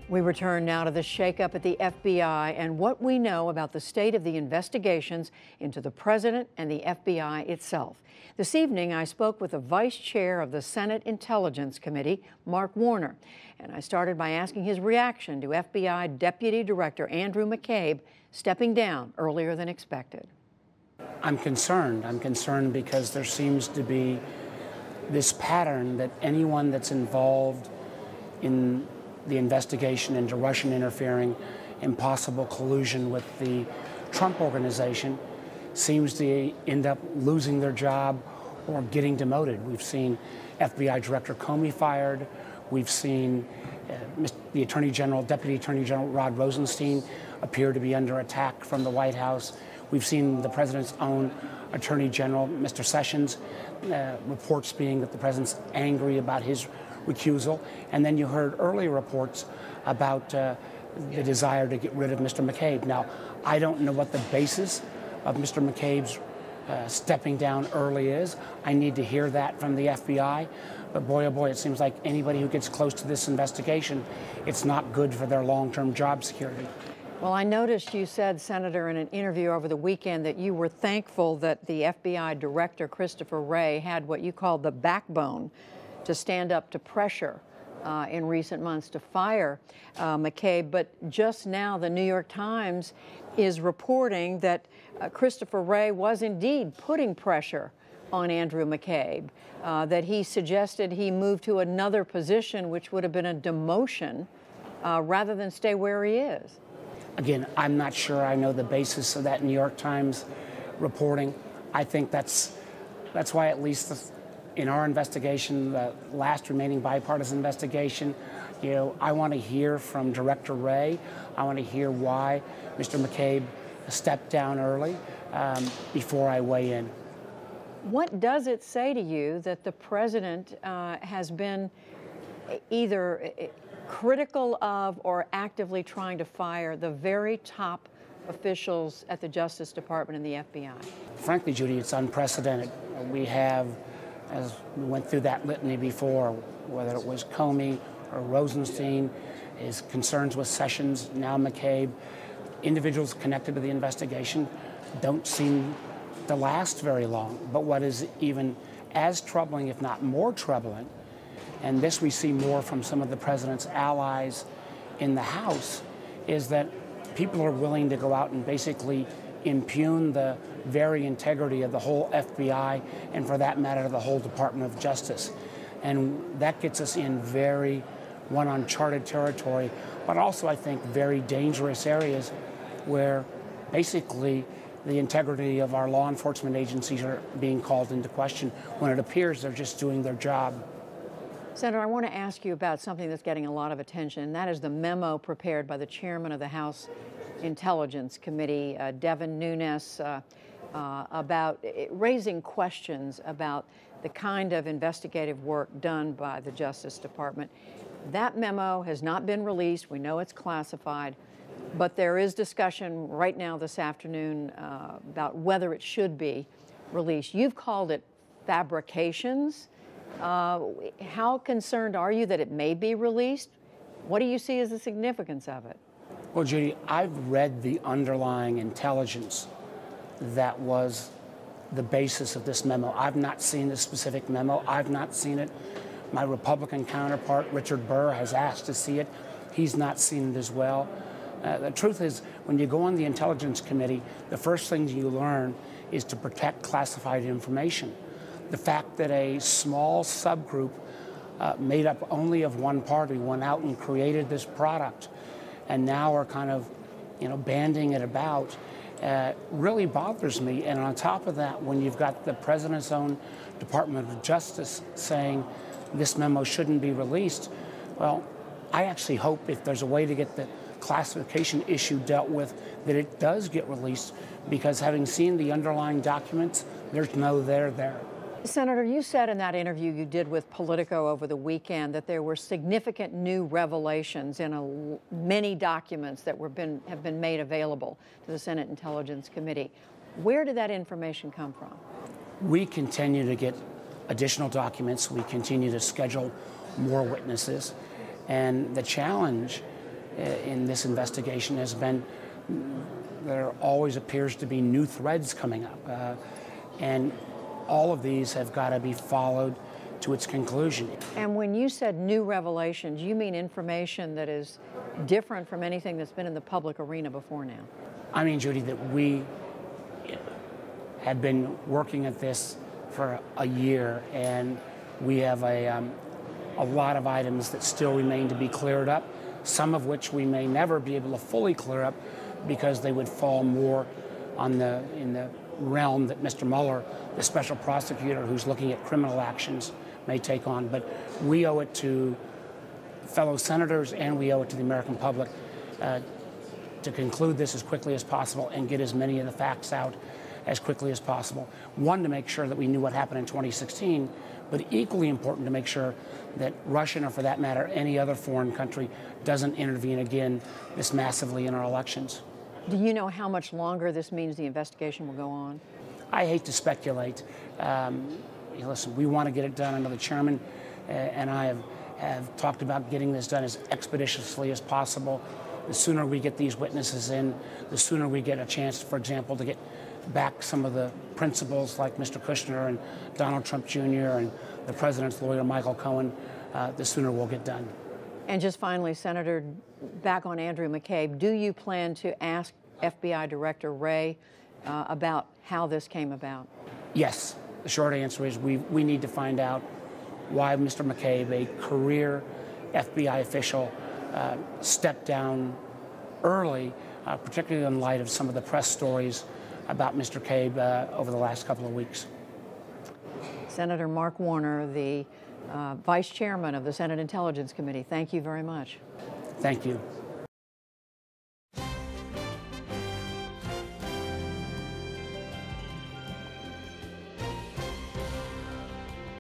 We return now to the shakeup at the FBI and what we know about the state of the investigations into the president and the FBI itself. This evening, I spoke with the vice chair of the Senate Intelligence Committee, Mark Warner, and I started by asking his reaction to FBI Deputy Director Andrew McCabe stepping down earlier than expected. I'm concerned. I'm concerned because there seems to be this pattern that anyone that's involved in the investigation into Russian interfering and possible collusion with the Trump organization seems to end up losing their job or getting demoted. We've seen FBI Director Comey fired. We've seen the Attorney General, Deputy Attorney General Rod Rosenstein appear to be under attack from the White House. We've seen the president's own Attorney General, Mr. Sessions, reports being that the president's angry about his recusal. And then you heard earlier reports about the desire to get rid of Mr. McCabe. Now, I don't know what the basis of Mr. McCabe's stepping down early is. I need to hear that from the FBI. But boy, oh boy, it seems like anybody who gets close to this investigation, it's not good for their long-term job security. Well, I noticed you said, Senator, in an interview over the weekend that you were thankful that the FBI Director, Christopher Wray, had what you called the backbone to stand up to pressure in recent months to fire McCabe. But just now, the New York Times is reporting that Christopher Wray was indeed putting pressure on Andrew McCabe, that he suggested he move to another position, which would have been a demotion, rather than stay where he is. Again, I'm not sure I know the basis of that New York Times reporting. I think that's why, at least in our investigation, the last remaining bipartisan investigation, I want to hear from Director Wray. I want to hear why Mr. McCabe stepped down early before I weigh in. What does it say to you that the president has been either critical of or actively trying to fire the very top officials at the Justice Department and the FBI? Frankly, Judy, it's unprecedented. We have, as we went through that litany before, whether it was Comey or Rosenstein, his concerns with Sessions, now McCabe, individuals connected to the investigation don't seem to last very long. But what is even as troubling, if not more troubling, and this we see more from some of the president's allies in the House, is that people are willing to go out and basically impugn the very integrity of the whole FBI and, for that matter, the whole Department of Justice. And that gets us in very uncharted territory, but also, I think, very dangerous areas where basically the integrity of our law enforcement agencies are being called into question when it appears they're just doing their job. Senator, I want to ask you about something that's getting a lot of attention, and that is the memo prepared by the chairman of the House Intelligence Committee, Devin Nunes, about raising questions about the kind of investigative work done by the Justice Department. That memo has not been released. We know it's classified, but there is discussion right now this afternoon about whether it should be released. You've called it fabrications. How concerned are you that it may be released? What do you see as the significance of it? Well, Judy, I've read the underlying intelligence that was the basis of this memo. I've not seen the specific memo. I've not seen it. My Republican counterpart, Richard Burr, has asked to see it. He's not seen it as well. The truth is, when you go on the Intelligence Committee, the first thing you learn is to protect classified information. The fact that a small subgroup made up only of one party went out and created this product and now are kind of, banding it about really bothers me. And on top of that, when you've got the president's own Department of Justice saying this memo shouldn't be released, well, I actually hope if there's a way to get the classification issue dealt with, that it does get released, because having seen the underlying documents, there's no there there. Senator, you said in that interview you did with Politico over the weekend that there were significant new revelations in many documents that have been made available to the Senate Intelligence Committee. Where did that information come from? We continue to get additional documents. We continue to schedule more witnesses. And the challenge in this investigation has been there always appears to be new threads coming up. And all of these have got to be followed to its conclusion. And when you said new revelations, you mean information that is different from anything that's been in the public arena before now? I mean, Judy, that we had been working at this for a year, and we have a lot of items that still remain to be cleared up, some of which we may never be able to fully clear up because they would fall more in the realm that Mr. Mueller, the special prosecutor who's looking at criminal actions, may take on. But we owe it to fellow senators and we owe it to the American public to conclude this as quickly as possible and get as many of the facts out as quickly as possible. One, to make sure that we knew what happened in 2016, but equally important to make sure that Russia, or for that matter, any other foreign country, doesn't intervene again this massively in our elections. Do you know how much longer this means the investigation will go on? I hate to speculate. Listen, we want to get it done. I know the chairman and I have talked about getting this done as expeditiously as possible. The sooner we get these witnesses in, the sooner we get a chance, for example, to get back some of the principals like Mr. Kushner and Donald Trump Jr. and the president's lawyer, Michael Cohen, the sooner we'll get done. And just finally, Senator, back on Andrew McCabe, do you plan to ask FBI Director Wray about how this came about? Yes. The short answer is we need to find out why Mr. McCabe, a career FBI official, stepped down early, particularly in light of some of the press stories about Mr. McCabe over the last couple of weeks. Senator Mark Warner, the Vice Chairman of the Senate Intelligence Committee, thank you very much. Thank you.